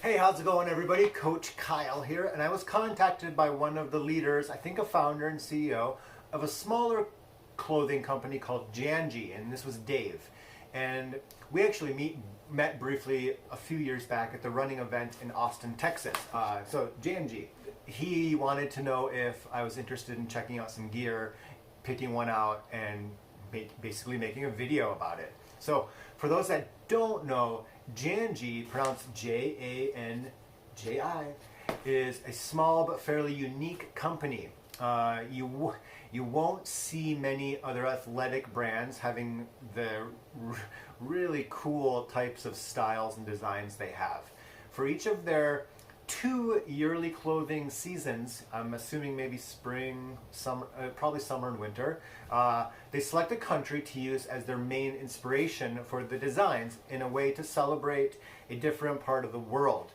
Hey, how's it going, everybody? Coach Kyle here, and I was contacted by one of the leaders, I think a founder and CEO, of a smaller clothing company called Janji, and this was Dave. And we actually met briefly a few years back at the running event in Austin, Texas. So Janji, he wanted to know if I was interested in checking out some gear, picking one out, and basically making a video about it. So for those that don't know, Janji, pronounced Janji, is a small but fairly unique company. You won't see many other athletic brands having the really cool types of styles and designs they have. For each of their 2 yearly clothing seasons, I'm assuming maybe spring, summer, probably summer and winter, they select a country to use as their main inspiration for the designs in a way to celebrate a different part of the world.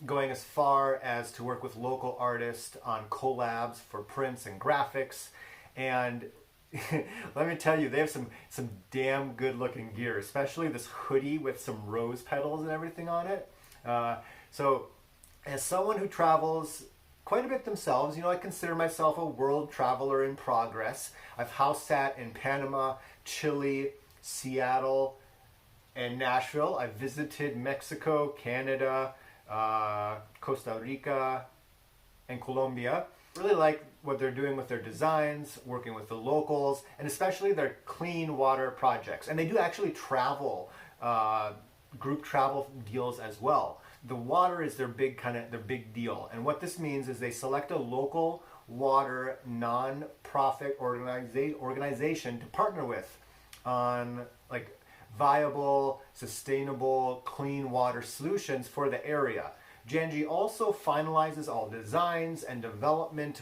Going as far as to work with local artists on collabs for prints and graphics. And let me tell you, they have some damn good looking gear, especially this hoodie with some rose petals and everything on it. So as someone who travels quite a bit themselves, I consider myself a world traveler in progress. I've house sat in Panama, Chile, Seattle, and Nashville. I've visited Mexico, Canada, Costa Rica, and Colombia. Really like what they're doing with their designs, working with the locals, and especially their clean water projects. And they do actually travel, group travel deals as well. The water is their big deal. And what this means is they select a local water non-profit organization to partner with on like viable, sustainable, clean water solutions for the area. Janji also finalizes all designs and development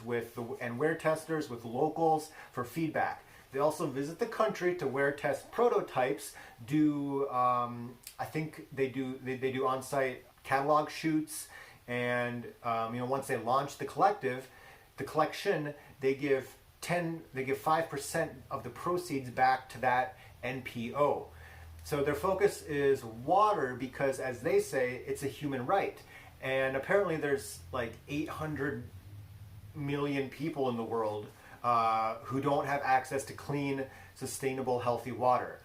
and wear testers with locals for feedback. They also visit the country to wear test prototypes, I think they do on-site catalog shoots, and once they launch the collection, they give 5% of the proceeds back to that NPO. So their focus is water because, as they say, it's a human right. And apparently there's like 800 million people in the world who don't have access to clean, sustainable, healthy water.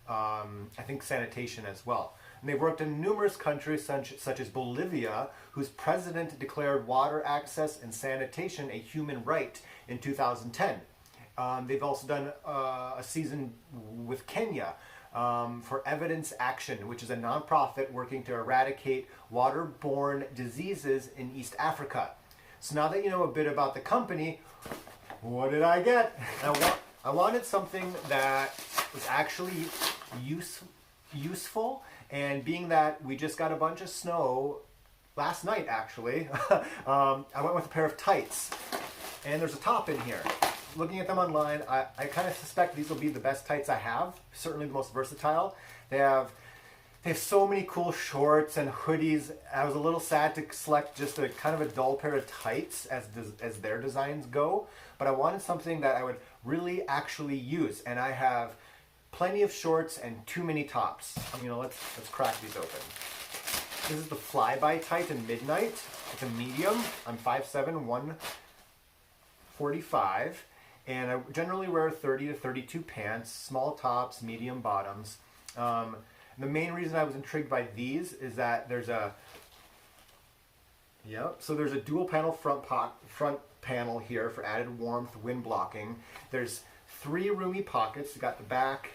I think sanitation as well. And they've worked in numerous countries such as Bolivia, whose president declared water access and sanitation a human right in 2010. They've also done a season with Kenya for Evidence Action, which is a nonprofit working to eradicate waterborne diseases in East Africa. So now that you know a bit about the company, what did I get? I wanted something that was actually useful, and being that we just got a bunch of snow last night actually, I went with a pair of tights, and there's a top in here. Looking at them online, I kind of suspect these will be the best tights I have, certainly the most versatile. They have so many cool shorts and hoodies. I was a little sad to select just a kind of a dull pair of tights as their designs go, but I wanted something that I would really actually use, and I have plenty of shorts and too many tops. Let's crack these open. This is the Flyby tight in Midnight. It's a medium. I'm 5'7", 145, and I generally wear 30 to 32 pants, small tops, medium bottoms. The main reason I was intrigued by these is that there's a dual panel front panel here for added warmth, wind blocking. There's 3 roomy pockets. You got the back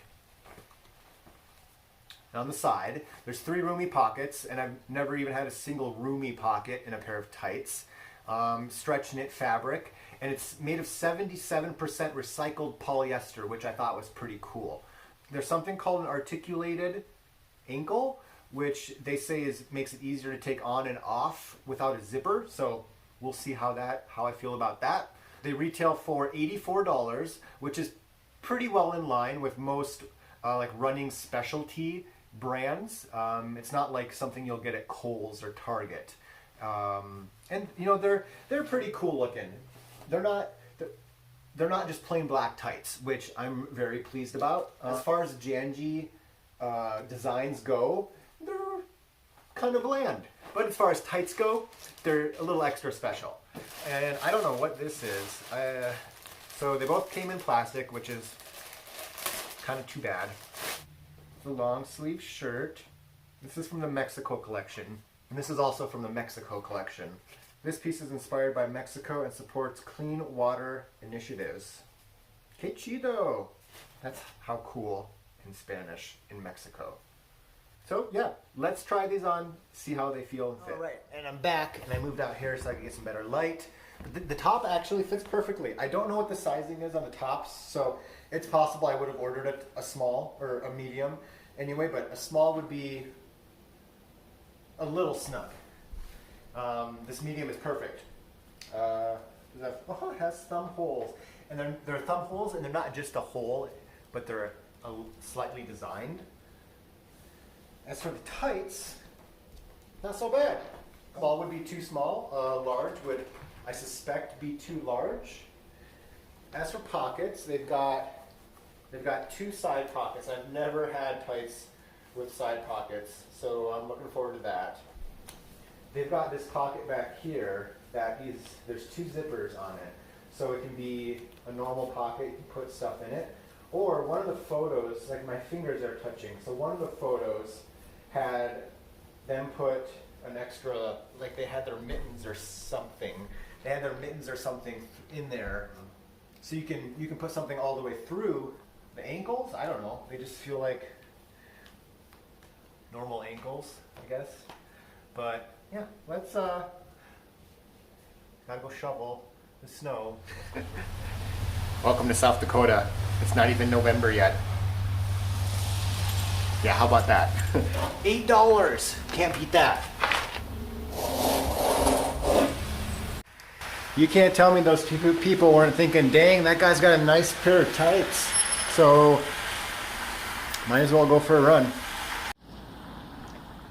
and on the side. There's 3 roomy pockets, and I've never even had a single roomy pocket in a pair of tights. Stretch knit fabric, and it's made of 77% recycled polyester, which I thought was pretty cool. There's something called an articulated ankle, which they say makes it easier to take on and off without a zipper. So we'll see how I feel about that. They retail for $84, which is pretty well in line with most like running specialty brands. It's not like something you'll get at Kohl's or Target. And they're pretty cool looking. They're not just plain black tights, which I'm very pleased about. As far as Janji designs go, they're kind of bland. But as far as tights go, they're a little extra special. And I don't know what this is. So they both came in plastic, which is kind of too bad. It's a long sleeve shirt. This is from the Mexico collection. And this is also from the Mexico collection. This piece is inspired by Mexico and supports clean water initiatives. Que chido! That's how cool in Spanish in Mexico. So yeah, let's try these on, see how they feel and fit. All right, and I'm back, and I moved out here so I can get some better light. But the top actually fits perfectly. I don't know what the sizing is on the tops, so it's possible I would have ordered a small or a medium anyway, but a small would be a little snug. This medium is perfect. It has thumb holes. And they're thumb holes, and they're not just a hole, but they're slightly designed. As for the tights, not so bad. Small would be too small. Large would, I suspect, be too large. As for pockets, they've got two side pockets. I've never had tights with side pockets, so I'm looking forward to that. They've got this pocket back here there's two zippers on it. So it can be a normal pocket, you can put stuff in it. Or one of the photos, like my fingers are touching, so one of the photos had them put an extra, like they had their mittens or something. They had their mittens or something in there. So you can put something all the way through the ankles. I don't know, they just feel like normal ankles, I guess. But yeah, let's gotta go shovel the snow. Welcome to South Dakota. It's not even November yet. Yeah, how about that? $8. Can't beat that. You can't tell me those people weren't thinking, dang, that guy's got a nice pair of tights. So, might as well go for a run.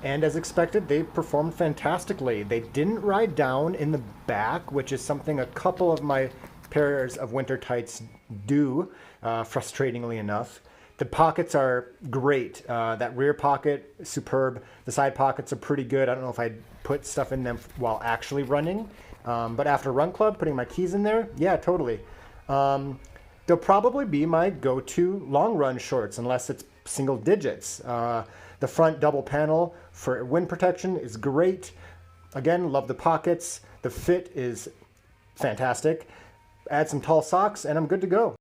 And as expected, they performed fantastically. They didn't ride down in the back, which is something a couple of my pairs of winter tights do, frustratingly enough. The pockets are great. That rear pocket, superb. The side pockets are pretty good. I don't know if I'd put stuff in them while actually running. But after Run Club, putting my keys in there, yeah, totally. They'll probably be my go-to long run shorts, unless it's single digits. The front double panel for wind protection is great. Again, love the pockets. The fit is fantastic. Add some tall socks and I'm good to go.